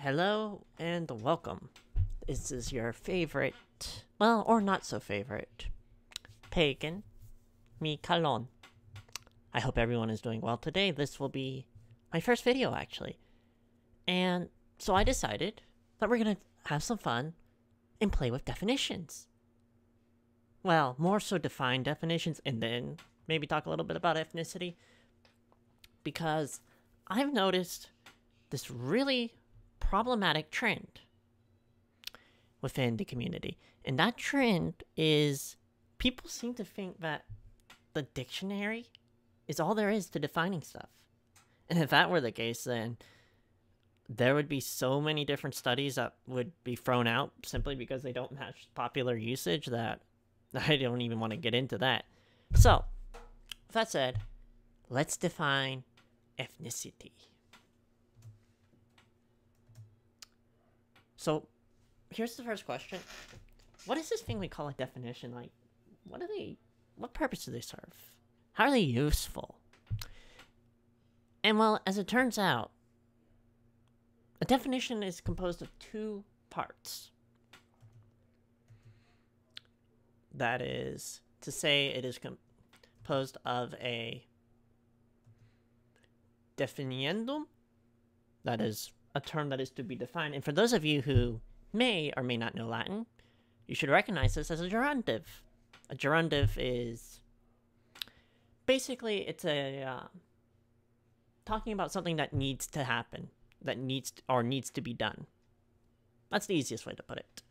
Hello and welcome. This is your favorite, well, or not so favorite, pagan, mi Kalon. I hope everyone is doing well today. This will be my first video, actually. And so I decided that we're going to have some fun and play with definitions. Well, more so define definitions and then maybe talk a little bit about ethnicity. Because I've noticed this really problematic trend within the community. And that trend is people seem to think that the dictionary is all there is to defining stuff. And if that were the case, then there would be so many different studies that would be thrown out simply because they don't match popular usage that I don't even want to get into that. So, with that said, let's define ethnicity. So, here's the first question. What is this thing we call a definition? Like, what purpose do they serve? How are they useful? And well, as it turns out, a definition is composed of two parts. That is to say, it is composed of a definiendum, that is a term that is to be defined. And for those of you who may or may not know Latin, you should recognize this as a gerundive. A gerundive is basically talking about something that needs to happen, that needs to be done. That's the easiest way to put it.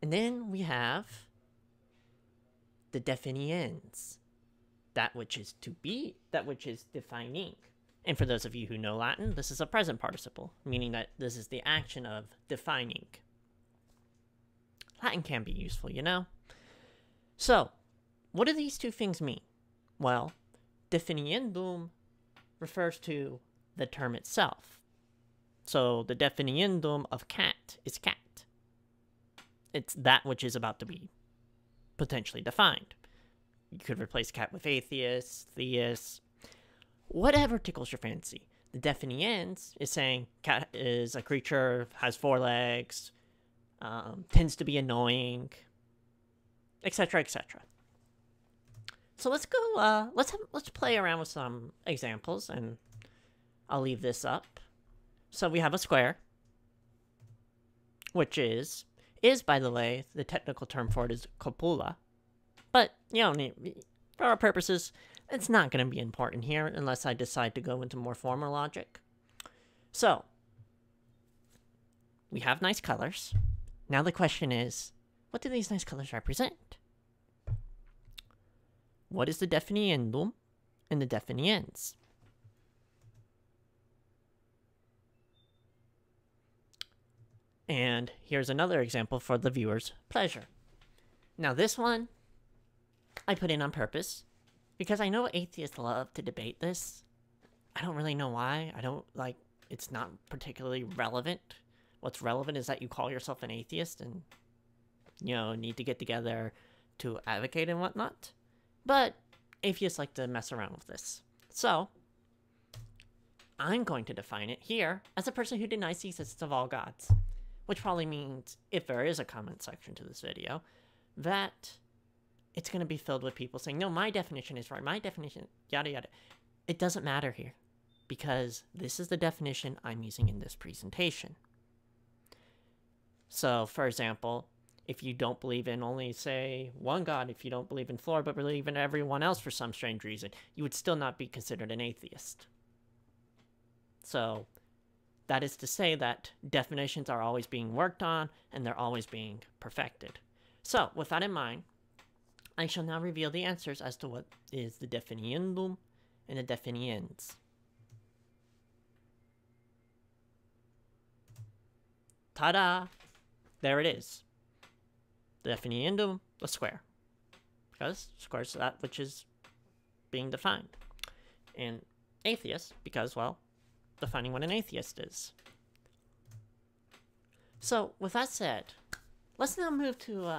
And then we have the definiens, that which is to be, that which is defining. And for those of you who know Latin, this is a present participle, meaning that this is the action of defining. Latin can be useful, you know? So, what do these two things mean? Well, definiendum refers to the term itself. So, the definiendum of cat is cat. It's that which is about to be potentially defined. You could replace cat with atheist, theist, whatever tickles your fancy. The definiens is saying cat is a creature, has 4 legs, tends to be annoying, etc., etc. So let's go. Let's play around with some examples, and I'll leave this up. So we have a square, which is by the way, the technical term for it is copula, but you know, for our purposes, it's not going to be important here unless I decide to go into more formal logic. So, we have nice colors. Now the question is, what do these nice colors represent? What is the definiendum and the definiens? And here's another example for the viewer's pleasure. Now this one, I put in on purpose, because I know atheists love to debate this. I don't really know why. It's not particularly relevant. What's relevant is that you call yourself an atheist and, you know, need to get together to advocate and whatnot. But atheists like to mess around with this. So, I'm going to define it here as a person who denies the existence of all gods. Which probably means, if there is a comment section to this video, that it's going to be filled with people saying, no, my definition is right, my definition, yada yada. It doesn't matter here, because this is the definition I'm using in this presentation. So, for example, if you don't believe in only, say, one god, if you don't believe in Thor, but believe in everyone else for some strange reason, you would still not be considered an atheist. So, that is to say that definitions are always being worked on, and they're always being perfected. So, with that in mind, I shall now reveal the answers as to what is the definiendum and the definiens. Ta-da! There it is. The definiendum, the square. Because square is that which is being defined. And atheist, because, well, defining what an atheist is. So, with that said, let's now move to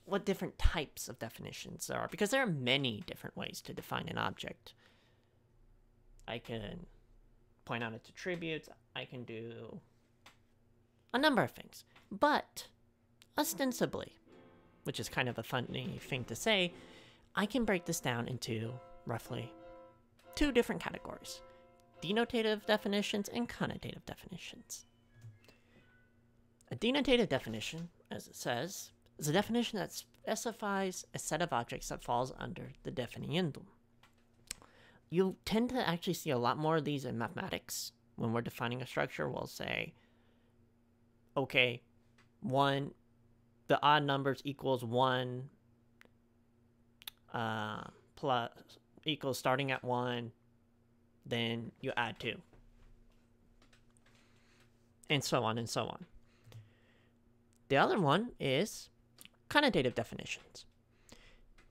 what different types of definitions there are, because there are many different ways to define an object. I can point out its attributes. I can do a number of things. But ostensibly, which is kind of a funny thing to say, I can break this down into roughly 2 different categories: denotative definitions and connotative definitions. A denotative definition, as it says, is a definition that specifies a set of objects that falls under the definiendum. You tend to actually see a lot more of these in mathematics. When we're defining a structure, we'll say, okay, 1, the odd numbers equals 1 plus equals starting at 1, then you add 2. And so on and so on. The other one is connotative definitions,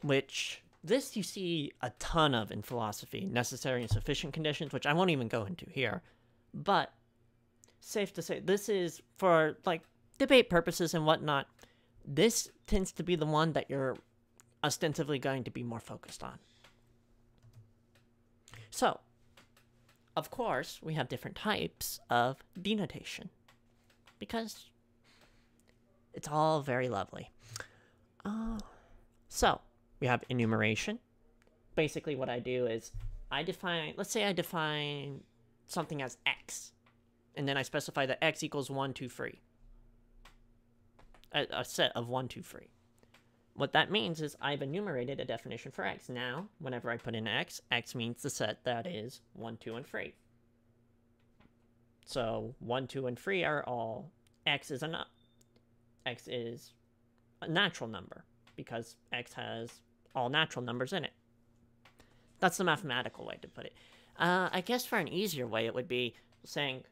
which this you see a ton of in philosophy, necessary and sufficient conditions, which I won't even go into here. But safe to say, this is for like debate purposes and whatnot. This tends to be the one that you're ostensibly going to be more focused on. So, of course, we have different types of denotation because it's all very lovely. So, we have enumeration. Basically, what I do is let's say I define something as x, and then I specify that x equals 1, 2, 3. A set of 1, 2, 3. What that means is I've enumerated a definition for x. Now, whenever I put in x, x means the set that is 1, 2, and 3. So 1, 2, and 3 are all x is a natural number because x has all natural numbers in it. That's the mathematical way to put it. I guess for an easier way, it would be saying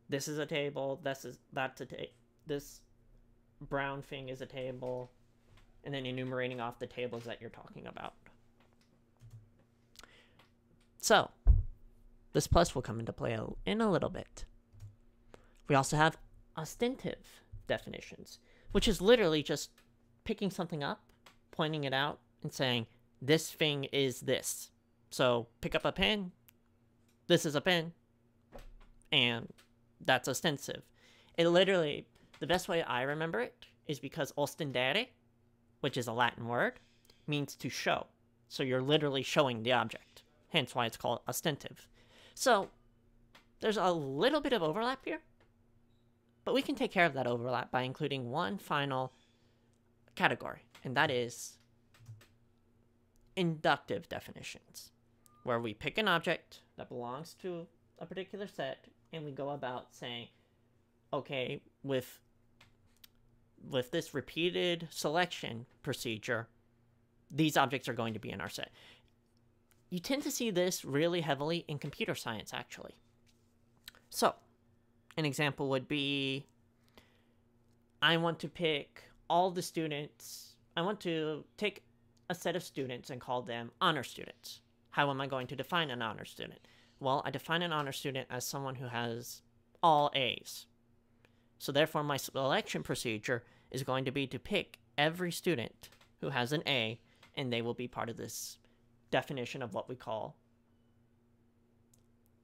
this is a table, that's a this brown thing is a table, and then enumerating off the tables that you're talking about. So, this plus will come into play in a little bit. We also have ostensive definitions, which is literally just picking something up, pointing it out, and saying, this thing is this. So, pick up a pen, this is a pen, and that's ostensive. It literally, the best way I remember it is because ostendere, which is a Latin word, means to show. So you're literally showing the object. Hence why it's called ostensive. So there's a little bit of overlap here, but we can take care of that overlap by including one final category, and that is inductive definitions, where we pick an object that belongs to a particular set, and we go about saying, okay, with this repeated selection procedure, these objects are going to be in our set. You tend to see this really heavily in computer science, actually. So, an example would be, I want to pick all the students, I want to take a set of students and call them honor students. How am I going to define an honor student? Well, I define an honor student as someone who has all A's. So therefore, my selection procedure is going to be to pick every student who has an A, and they will be part of this definition of what we call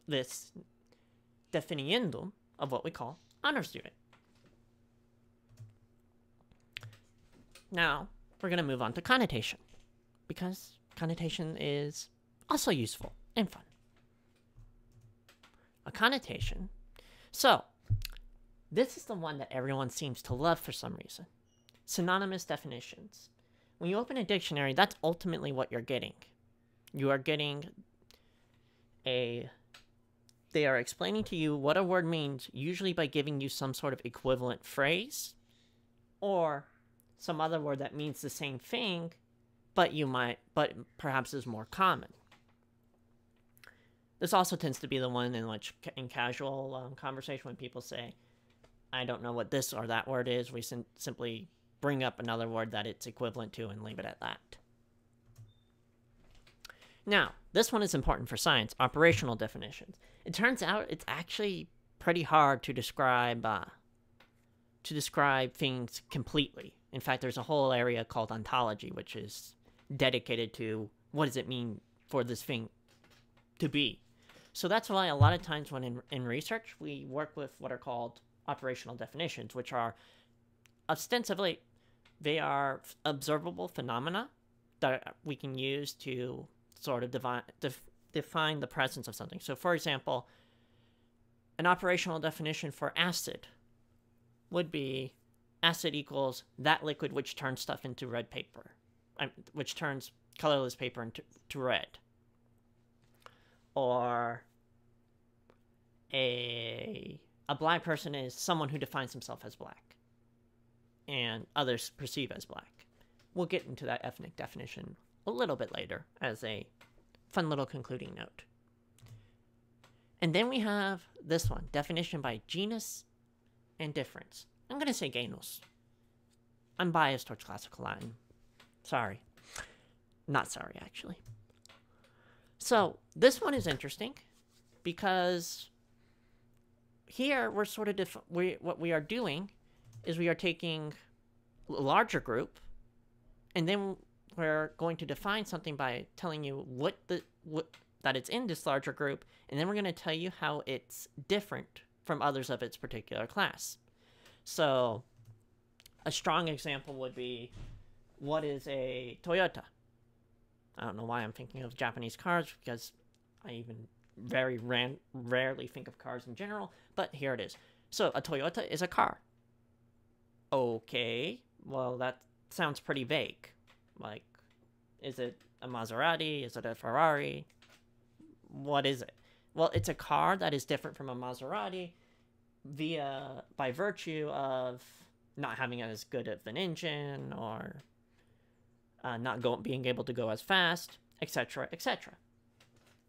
this definiendum of what we call honor student. Now, we're going to move on to connotation, because connotation is also useful and fun. A connotation. So, this is the one that everyone seems to love for some reason. Synonymous definitions. When you open a dictionary, that's ultimately what you're getting. You are getting they are explaining to you what a word means, usually by giving you some sort of equivalent phrase, or some other word that means the same thing, but perhaps is more common. This also tends to be the one in which, in casual conversation, when people say, I don't know what this or that word is, we simply bring up another word that it's equivalent to and leave it at that. Now, this one is important for science, operational definitions. It turns out it's actually pretty hard to describe things completely. In fact, there's a whole area called ontology, which is dedicated to what does it mean for this thing to be. So that's why a lot of times when in research, we work with what are called operational definitions, which are ostensibly, they are observable phenomena that we can use to sort of define the presence of something. So, for example, an operational definition for acid would be acid equals that liquid which turns stuff into red paper, which turns colorless paper into red. Or a black person is someone who defines himself as black and others perceive as black. We'll get into that ethnic definition a little bit later as a fun little concluding note. And then we have this one, definition by genus and difference. I'm going to say genus. I'm biased towards classical Latin. Sorry. Not sorry, actually. So, this one is interesting because here we're sort of what we are doing is we are taking a larger group and then we're going to define something by telling you that it's in this larger group, and then we're going to tell you how it's different from others of its particular class. So, a strong example would be, what is a Toyota? I don't know why I'm thinking of Japanese cars, because I even very rarely think of cars in general, but here it is. So, a Toyota is a car. Okay, well, that sounds pretty vague. Like, is it a Maserati? Is it a Ferrari? What is it? Well, it's a car that is different from a Maserati by virtue of not having as good of an engine, or not being able to go as fast, etc., etc.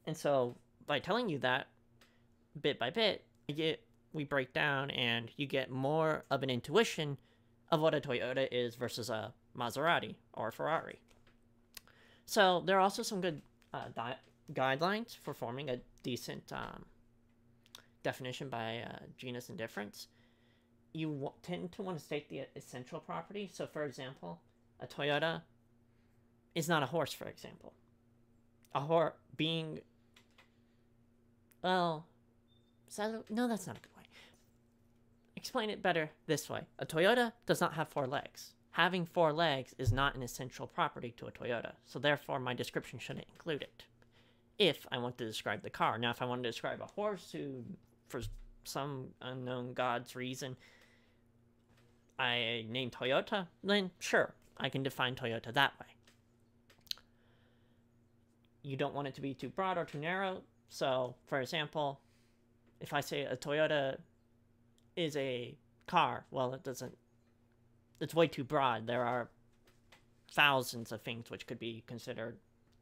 And so, by telling you that, bit by bit, we break down and you get more of an intuition of what a Toyota is versus a Maserati or a Ferrari. So, there are also some good guidelines for forming a decent definition by genus and difference. You tend to want to state the essential property. So, for example, a Toyota is not a horse, for example. A horse being... Well... No, that's not a good way. Explain it better this way. A Toyota does not have 4 legs. Having 4 legs is not an essential property to a Toyota, so therefore my description shouldn't include it. If I want to describe the car. Now, if I want to describe a horse who, for some unknown god's reason, I name Toyota, then sure, I can define Toyota that way. You don't want it to be too broad or too narrow, so, for example, if I say a Toyota is a car, well, it's way too broad. There are thousands of things which could be considered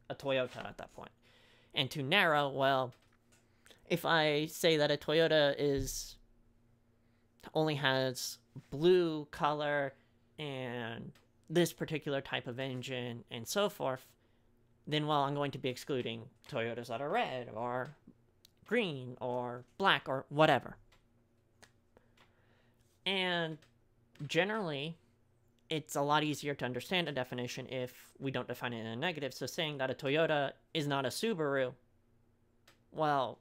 a Toyota at that point. And too narrow, well, if I say that a Toyota only has blue color and this particular type of engine and so forth, then, well, I'm going to be excluding Toyotas that are red or green or black or whatever. And generally, it's a lot easier to understand a definition if we don't define it in a negative. So saying that a Toyota is not a Subaru, well,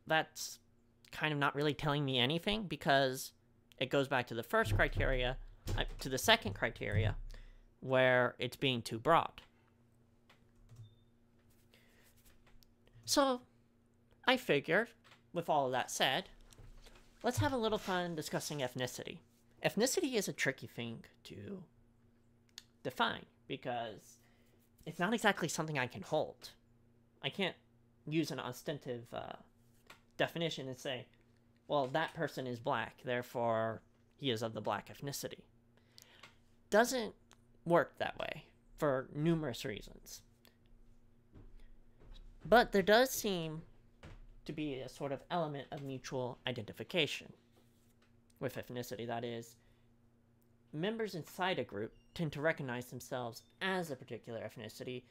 that's kind of not really telling me anything, because it goes back to the first criteria, to the second criteria, where it's being too broad. So, I figured, with all of that said, let's have a little fun discussing ethnicity. Ethnicity is a tricky thing to define, because it's not exactly something I can hold. I can't use an ostensive definition and say, well, that person is black, therefore he is of the black ethnicity. Doesn't work that way for numerous reasons. But there does seem to be a sort of element of mutual identification with ethnicity. That is, members inside a group tend to recognize themselves as a particular ethnicity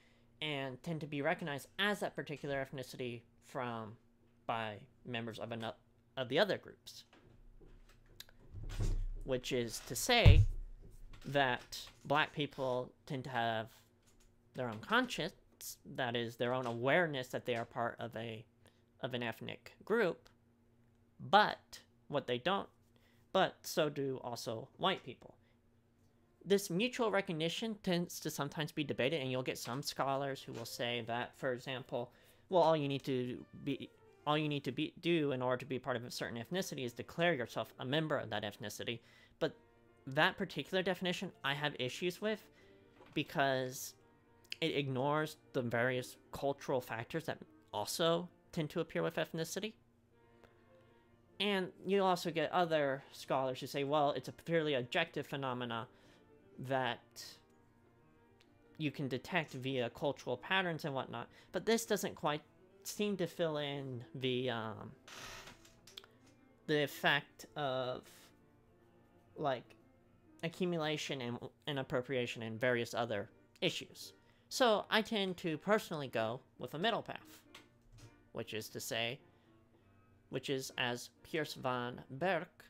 and tend to be recognized as that particular ethnicity by members of the other groups. Which is to say that black people tend to have their own conscience, that is, their own awareness that they are part of a of an ethnic group, but so do also white people. This mutual recognition tends to sometimes be debated, and you'll get some scholars who will say that, for example, well, all you need to do in order to be part of a certain ethnicity is declare yourself a member of that ethnicity. But that particular definition I have issues with, because it ignores the various cultural factors that also tend to appear with ethnicity. And you also get other scholars who say, well, it's a purely objective phenomena that you can detect via cultural patterns and whatnot. But this doesn't quite seem to fill in the effect of, like, accumulation and appropriation and various other issues. So I tend to personally go with a middle path, which is as Piers van Berk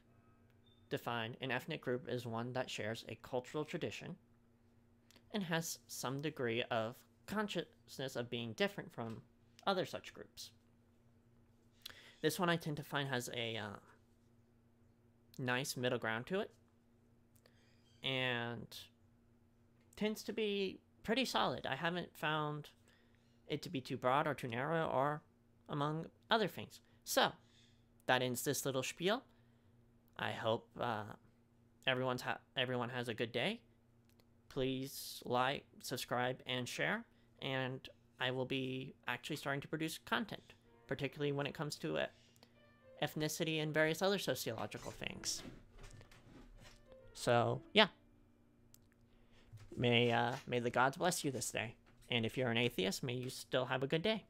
defined, an ethnic group is one that shares a cultural tradition and has some degree of consciousness of being different from other such groups. This one I tend to find has a nice middle ground to it, and tends to be pretty solid. I haven't found it to be too broad or too narrow, or among other things. So that ends this little spiel. I hope everyone has a good day. Please like, subscribe, and share. And I will be actually starting to produce content, particularly when it comes to ethnicity and various other sociological things. So, yeah. May the gods bless you this day. And if you're an atheist, may you still have a good day.